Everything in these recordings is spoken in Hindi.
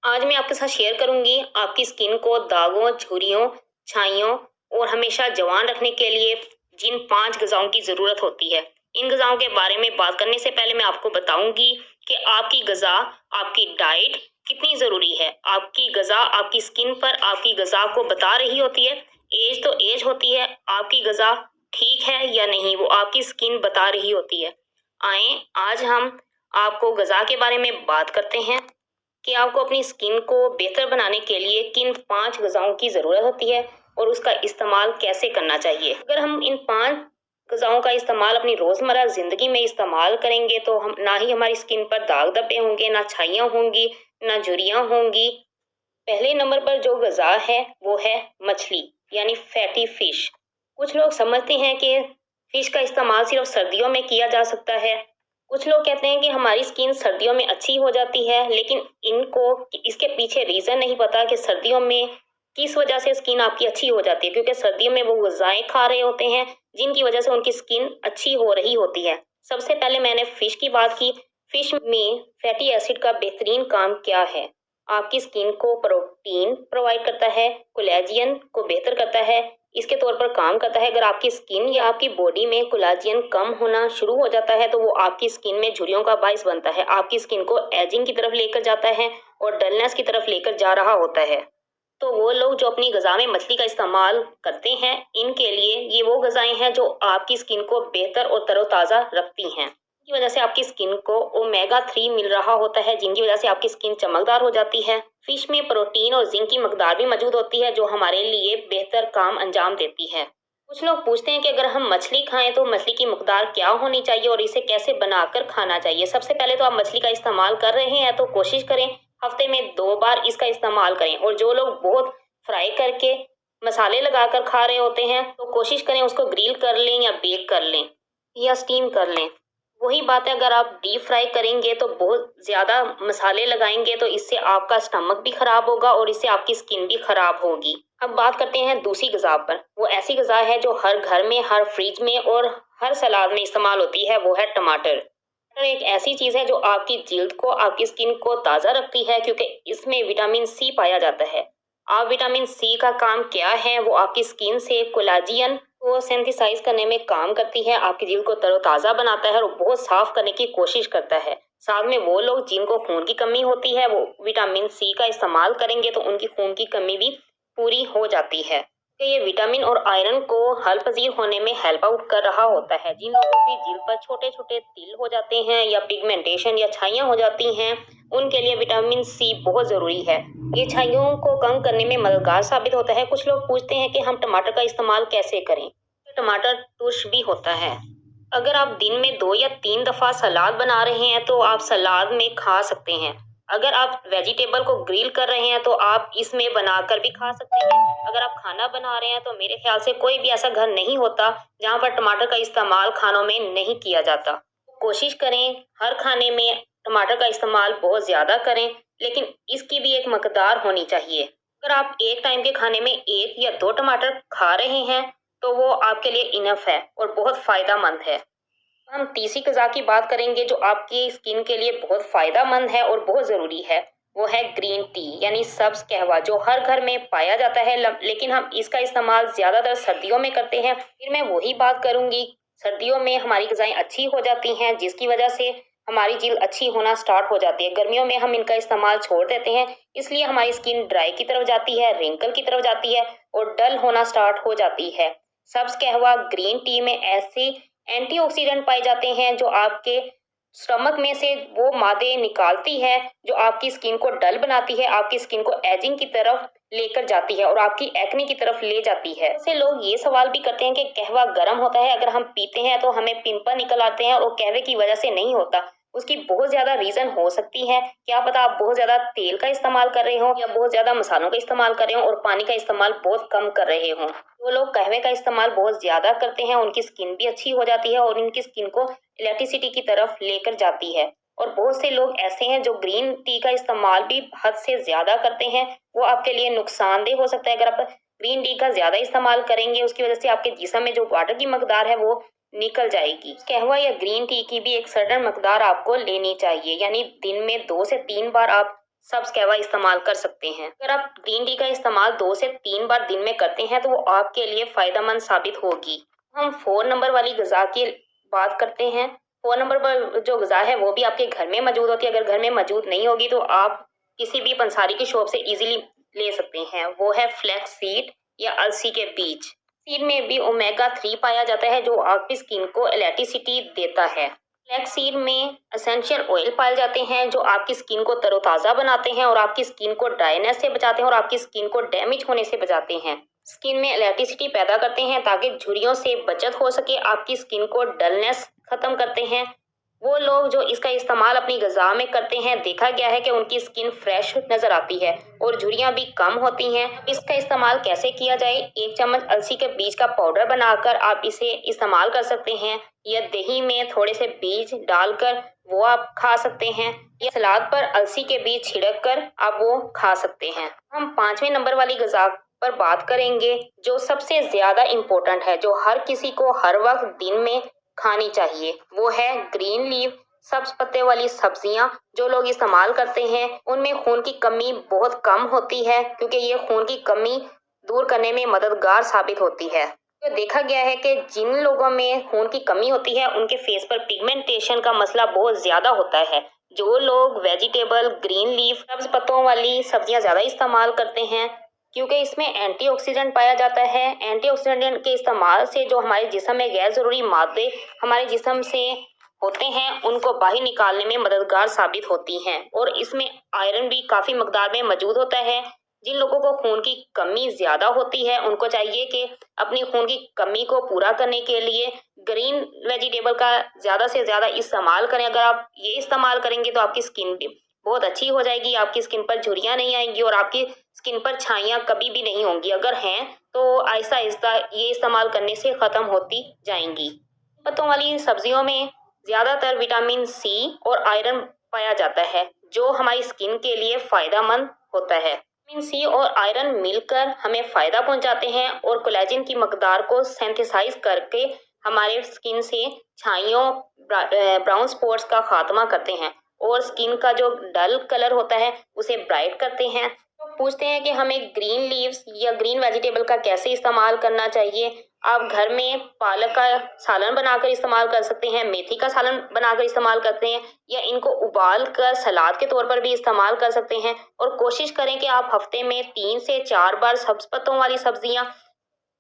आज मैं आपके साथ शेयर करूंगी आपकी स्किन को दागों, झुर्रियों, छाइयों और हमेशा जवान रखने के लिए जिन 5 ग़िज़ाओं की ज़रूरत होती है। इन ग़िज़ाओं के बारे में बात करने से पहले मैं आपको बताऊंगी कि आपकी ग़िज़ा, आपकी डाइट कितनी ज़रूरी है। आपकी ग़िज़ा आपकी स्किन पर आपकी ग़िज़ा को बता रही होती है। एज तो एज होती है, आपकी ग़िज़ा ठीक है या नहीं वो आपकी स्किन बता रही होती है। आएँ आज हम आपको ग़िज़ा के बारे में बात करते हैं कि आपको अपनी स्किन को बेहतर बनाने के लिए किन 5 ग़िज़ाओं की ज़रूरत होती है और उसका इस्तेमाल कैसे करना चाहिए। अगर हम इन 5 ग़िज़ाओं का इस्तेमाल अपनी रोज़मर्रा ज़िंदगी में इस्तेमाल करेंगे तो हम ना ही हमारी स्किन पर दाग धब्बे होंगे, ना छाइयाँ होंगी, ना झुर्रियाँ होंगी। पहले नंबर पर जो ग़िज़ा है वो है मछली यानी फैटी फिश। कुछ लोग समझते हैं कि फिश का इस्तेमाल सिर्फ सर्दियों में किया जा सकता है। कुछ लोग कहते हैं कि हमारी स्किन सर्दियों में अच्छी हो जाती है, लेकिन इनको इसके पीछे रीज़न नहीं पता कि सर्दियों में किस वजह से स्किन आपकी अच्छी हो जाती है, क्योंकि सर्दियों में वो ग़िज़ाएँ खा रहे होते हैं जिनकी वजह से उनकी स्किन अच्छी हो रही होती है। सबसे पहले मैंने फिश की बात की। फिश में फैटी एसिड का बेहतरीन काम क्या है? आपकी स्किन को प्रोटीन प्रोवाइड करता है, कोलेजन को बेहतर करता है, इसके तौर पर काम करता है। अगर आपकी स्किन या आपकी बॉडी में कोलेजन कम होना शुरू हो जाता है तो वो आपकी स्किन में झुर्रियों का बाइस बनता है, आपकी स्किन को एजिंग की तरफ लेकर जाता है और डलनेस की तरफ लेकर जा रहा होता है। तो वो लोग जो अपनी ग़िज़ा में मछली का इस्तेमाल करते हैं, इनके लिए ये वो ग़िज़ाएँ हैं जो आपकी स्किन को बेहतर और तरोताज़ा रखती हैं। की वजह से आपकी स्किन को ओमेगा 3 मिल रहा होता है, जिनकी वजह से आपकी स्किन चमकदार हो जाती है। फिश में प्रोटीन और जिंक की मकदार भी मौजूद होती है जो हमारे लिए बेहतर काम अंजाम देती है। कुछ लोग पूछते हैं कि अगर हम मछली खाएं तो मछली की मकदार क्या होनी चाहिए और इसे कैसे बनाकर खाना चाहिए। सबसे पहले तो आप मछली का इस्तेमाल कर रहे हैं तो कोशिश करें हफ्ते में 2 बार इसका इस्तेमाल करें, और जो लोग बहुत फ्राई करके मसाले लगाकर खा रहे होते हैं तो कोशिश करें उसको ग्रिल कर लें या बेक कर लें या स्टीम कर लें। वही बात है, अगर आप डीप फ्राई करेंगे तो बहुत ज़्यादा मसाले लगाएंगे तो इससे आपका स्टमक भी खराब होगा और इससे आपकी स्किन भी खराब होगी। अब बात करते हैं दूसरी ग़िज़ा पर। वो ऐसी ग़िज़ा है जो हर घर में, हर फ्रिज में और हर सलाद में इस्तेमाल होती है, वो है टमाटर। टमाटर एक ऐसी चीज़ है जो आपकी जिल्द को, आपकी स्किन को ताज़ा रखती है, क्योंकि इसमें विटामिन सी पाया जाता है। अब विटामिन सी का काम क्या है? वो आपकी स्किन से कोलेजन को सिंथेसाइज करने में काम करती है, आपकी जिल्द को तरोताज़ा बनाता है और बहुत साफ करने की कोशिश करता है। साथ में वो लोग जिनको खून की कमी होती है वो विटामिन सी का इस्तेमाल करेंगे तो उनकी खून की कमी भी पूरी हो जाती है। तो ये विटामिन और आयरन को हल पजीर होने में हेल्प आउट कर रहा होता है। जिन लोगों की जिल्द पर छोटे छोटे तिल हो जाते हैं या पिगमेंटेशन या छाइयाँ हो जाती हैं, उनके लिए विटामिन सी बहुत ज़रूरी है। ये छाइयों को कम करने में मददगार साबित होता है। कुछ लोग पूछते हैं कि हम टमाटर का इस्तेमाल कैसे करें। टमाटर तुर्श भी होता है। अगर आप दिन में 2 या 3 दफ़ा सलाद बना रहे हैं तो आप सलाद में खा सकते हैं। अगर आप वेजिटेबल को ग्रिल कर रहे हैं तो आप इसमें बनाकर भी खा सकते हैं। अगर आप खाना बना रहे हैं तो मेरे ख्याल से कोई भी ऐसा घर नहीं होता जहाँ पर टमाटर का इस्तेमाल खानों में नहीं किया जाता। कोशिश करें हर खाने में टमाटर का इस्तेमाल बहुत ज़्यादा करें, लेकिन इसकी भी एक मकदार होनी चाहिए। अगर आप एक टाइम के खाने में 1 या 2 टमाटर खा रहे हैं तो वो आपके लिए इनफ है और बहुत फ़ायदेमंद है। हम तीसरी ग़िज़ा की बात करेंगे जो आपकी स्किन के लिए बहुत फ़ायदेमंद है और बहुत ज़रूरी है। वो है ग्रीन टी यानी सब्ज़ कहवा, जो हर घर में पाया जाता है, लेकिन हम इसका इस्तेमाल ज़्यादातर सर्दियों में करते हैं। फिर मैं वही बात करूँगी, सर्दियों में हमारी ग़िज़ाएँ अच्छी हो जाती हैं जिसकी वजह से हमारी जिल्द अच्छी होना स्टार्ट हो जाती है। गर्मियों में हम इनका इस्तेमाल छोड़ देते हैं, इसलिए हमारी स्किन ड्राई की तरफ जाती है, रिंकल की तरफ जाती है और डल होना स्टार्ट हो जाती है। सब्ज़ कहवा ग्रीन टी में ऐसे एंटीऑक्सीडेंट पाए जाते हैं जो आपके स्टमक में से वो मादे निकालती है जो आपकी स्किन को डल बनाती है, आपकी स्किन को एजिंग की तरफ लेकर जाती है और आपकी एक्ने की तरफ ले जाती है। ऐसे लोग ये सवाल भी करते हैं कि कहवा गर्म होता है, अगर हम पीते हैं तो हमें पिंपल निकल आते हैं, और कहवे की वजह से नहीं होता। उसकी बहुत ज़्यादा रीज़न हो सकती है। क्या पता आप बहुत ज़्यादा तेल का इस्तेमाल कर रहे हो या बहुत ज़्यादा मसालों का इस्तेमाल कर रहे हो और पानी का इस्तेमाल बहुत कम कर रहे हो। जो लोग कहवे का इस्तेमाल बहुत ज़्यादा करते हैं उनकी स्किन भी अच्छी हो जाती है और उनकी स्किन को इलेक्ट्रिसिटी की तरफ लेकर जाती है। और बहुत से लोग ऐसे हैं जो ग्रीन टी का इस्तेमाल भी हद से ज़्यादा करते हैं, वो आपके लिए नुकसानदेह हो सकता है। अगर आप ग्रीन टी का ज़्यादा इस्तेमाल करेंगे उसकी वजह से आपके जिस्म में जो वाटर की मकदार है वो निकल जाएगी। कहवा या ग्रीन टी की भी एक सर्टेन मकदार आपको लेनी चाहिए, यानी दिन में 2 से 3 बार आप सब्ज कहवा इस्तेमाल कर सकते हैं। अगर आप ग्रीन टी का इस्तेमाल 2 से 3 बार दिन में करते हैं तो वो आपके लिए फ़ायदेमंद साबित होगी। हम 4 नंबर वाली ग़िज़ा की बात करते हैं। 4 नंबर पर जो ग़िज़ा है वो भी आपके घर में मौजूद होती है। अगर घर में मौजूद नहीं होगी तो आप किसी भी पंसारी की शॉप से ईज़िली ले सकते हैं। वो है फ्लैक्स सीड या अलसी के बीज। सीड में भी ओमेगा 3 पाया जाता है जो आपकी स्किन को इलेक्ट्रिसिटी देता है। फ्लैक्स सीड में एसेंशियल ऑयल पाए जाते हैं जो आपकी स्किन को तरोताज़ा बनाते हैं और आपकी स्किन को ड्राइनेस से बचाते हैं और आपकी स्किन को डैमेज होने से बचाते हैं। स्किन में इलेक्ट्रिसिटी पैदा करते हैं ताकि झुर्रियों से बचत हो सके। आपकी स्किन को डलनेस खत्म करते हैं। वो लोग जो इसका इस्तेमाल अपनी ग़िज़ा में करते हैं देखा गया है कि उनकी स्किन फ्रेश नज़र आती है और झुर्रियाँ भी कम होती हैं। इसका इस्तेमाल कैसे किया जाए? 1 चम्मच अलसी के बीज का पाउडर बनाकर आप इसे इस्तेमाल कर सकते हैं या दही में थोड़े से बीज डालकर वो आप खा सकते हैं या सलाद पर अलसी के बीज छिड़क कर आप वो खा सकते हैं। हम 5वें नंबर वाली ग़िज़ा पर बात करेंगे जो सबसे ज़्यादा इम्पोर्टेंट है, जो हर किसी को हर वक्त दिन में खानी चाहिए। वो है ग्रीन लीफ सब्ज पत्ते वाली सब्जियां। जो लोग इस्तेमाल करते हैं उनमें खून की कमी बहुत कम होती है क्योंकि ये खून की कमी दूर करने में मददगार साबित होती है। तो देखा गया है कि जिन लोगों में खून की कमी होती है उनके फेस पर पिगमेंटेशन का मसला बहुत ज़्यादा होता है। जो लोग वेजिटेबल ग्रीन लीफ सब्ज पत्तों वाली सब्जियां ज़्यादा इस्तेमाल करते हैं क्योंकि इसमें एंटीऑक्सीडेंट पाया जाता है। एंटीऑक्सीडेंट के इस्तेमाल से जो हमारे जिस्म में गैर ज़रूरी मादे हमारे जिस्म से होते हैं उनको बाहर निकालने में मददगार साबित होती हैं और इसमें आयरन भी काफ़ी मकदार में मौजूद होता है। जिन लोगों को खून की कमी ज़्यादा होती है उनको चाहिए कि अपनी खून की कमी को पूरा करने के लिए ग्रीन वेजिटेबल का ज़्यादा से ज़्यादा इस्तेमाल करें। अगर आप ये इस्तेमाल करेंगे तो आपकी स्किन भी बहुत अच्छी हो जाएगी। आपकी स्किन पर झुर्रियाँ नहीं आएंगी और आपकी स्किन पर छाइयाँ कभी भी नहीं होंगी। अगर हैं तो आहिस्ता आहिस्ता ये इस्तेमाल करने से ख़त्म होती जाएंगी। पत्तों वाली सब्जियों में ज़्यादातर विटामिन सी और आयरन पाया जाता है जो हमारी स्किन के लिए फ़ायदेमंद होता है। विटामिन सी और आयरन मिलकर हमें फ़ायदा पहुंचाते हैं और कोलेजन की मकदार को सिंथेसाइज करके हमारे स्किन से छाइयों ब्राउन स्पॉट्स का खात्मा करते हैं और स्किन का जो डल कलर होता है उसे ब्राइट करते हैं। तो पूछते हैं कि हमें ग्रीन लीव्स या ग्रीन वेजिटेबल का कैसे इस्तेमाल करना चाहिए। आप घर में पालक का सालन बनाकर इस्तेमाल कर सकते हैं, मेथी का सालन बनाकर इस्तेमाल करते हैं या इनको उबाल कर सलाद के तौर पर भी इस्तेमाल कर सकते हैं। और कोशिश करें कि आप हफ्ते में 3 से 4 बार सब्ज पत्तों वाली सब्जियां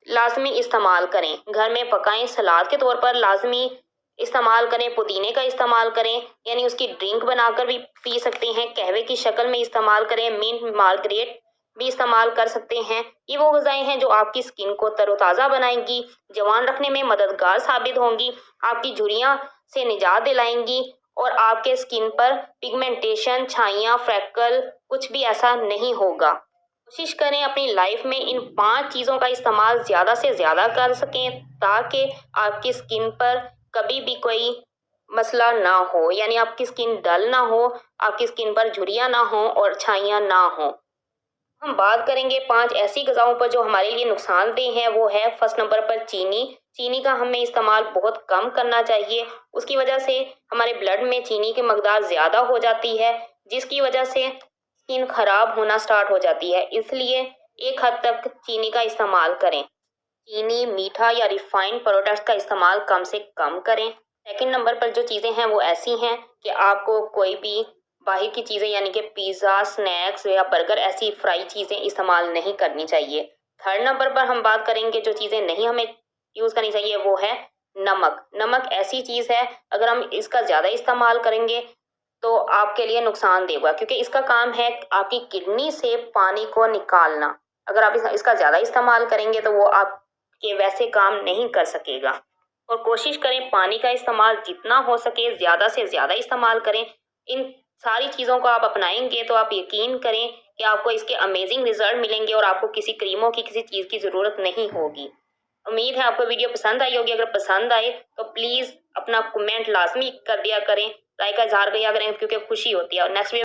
लाजमी इस्तेमाल करें। घर में पकाएं, सलाद के तौर पर लाजमी इस्तेमाल करें, पुदीने का इस्तेमाल करें यानी उसकी ड्रिंक बनाकर भी पी सकते हैं, कहवे की शक्ल में इस्तेमाल करें, मिंट मार्गरेट भी इस्तेमाल कर सकते हैं। ये वो ग़िज़ाएं हैं जो आपकी स्किन को तरोताज़ा बनाएंगी, जवान रखने में मददगार साबित होंगी, आपकी झुर्रियाँ से निजात दिलाएंगी और आपके स्किन पर पिगमेंटेशन, छाइयाँ, फ्रैकल कुछ भी ऐसा नहीं होगा। कोशिश करें अपनी लाइफ में इन 5 चीज़ों का इस्तेमाल ज़्यादा से ज़्यादा कर सकें ताकि आपकी स्किन पर कभी भी कोई मसला ना हो, यानी आपकी स्किन डल ना हो, आपकी स्किन पर झुर्रियाँ ना हो और छाइयाँ ना हो। हम बात करेंगे 5 ऐसी ग़िज़ाओं पर जो हमारे लिए नुकसानदेह हैं। वो है फर्स्ट नंबर पर चीनी। चीनी का हमें इस्तेमाल बहुत कम करना चाहिए। उसकी वजह से हमारे ब्लड में चीनी की मकदार ज़्यादा हो जाती है जिसकी वजह से स्किन खराब होना स्टार्ट हो जाती है। इसलिए एक हद तक चीनी का इस्तेमाल करें। चीनी, मीठा या रिफाइंड प्रोडक्ट्स का इस्तेमाल कम से कम करें। सेकंड नंबर पर जो चीज़ें हैं वो ऐसी हैं कि आपको कोई भी बाहर की चीज़ें यानी कि पिज़्ज़ा, स्नैक्स या बर्गर ऐसी फ्राई चीज़ें इस्तेमाल नहीं करनी चाहिए। थर्ड नंबर पर हम बात करेंगे जो चीज़ें नहीं हमें यूज़ करनी चाहिए वो है नमक। नमक ऐसी चीज़ है अगर हम इसका ज़्यादा इस्तेमाल करेंगे तो आपके लिए नुकसानदेह होगा क्योंकि इसका काम है आपकी किडनी से पानी को निकालना। अगर आप इसका ज़्यादा इस्तेमाल करेंगे तो वो आपके वैसे काम नहीं कर सकेगा। और कोशिश करें पानी का इस्तेमाल जितना हो सके ज़्यादा से ज़्यादा इस्तेमाल करें। इन सारी चीज़ों को आप अपनाएंगे तो आप यकीन करें कि आपको इसके अमेजिंग रिजल्ट मिलेंगे और आपको किसी क्रीमों की किसी चीज़ की ज़रूरत नहीं होगी। उम्मीद है आपको वीडियो पसंद आई होगी। अगर पसंद आए तो प्लीज़ अपना कमेंट लाजमी कर दिया करें, राय का इजहार किया करें क्योंकि खुशी होती है। और नेक्स्ट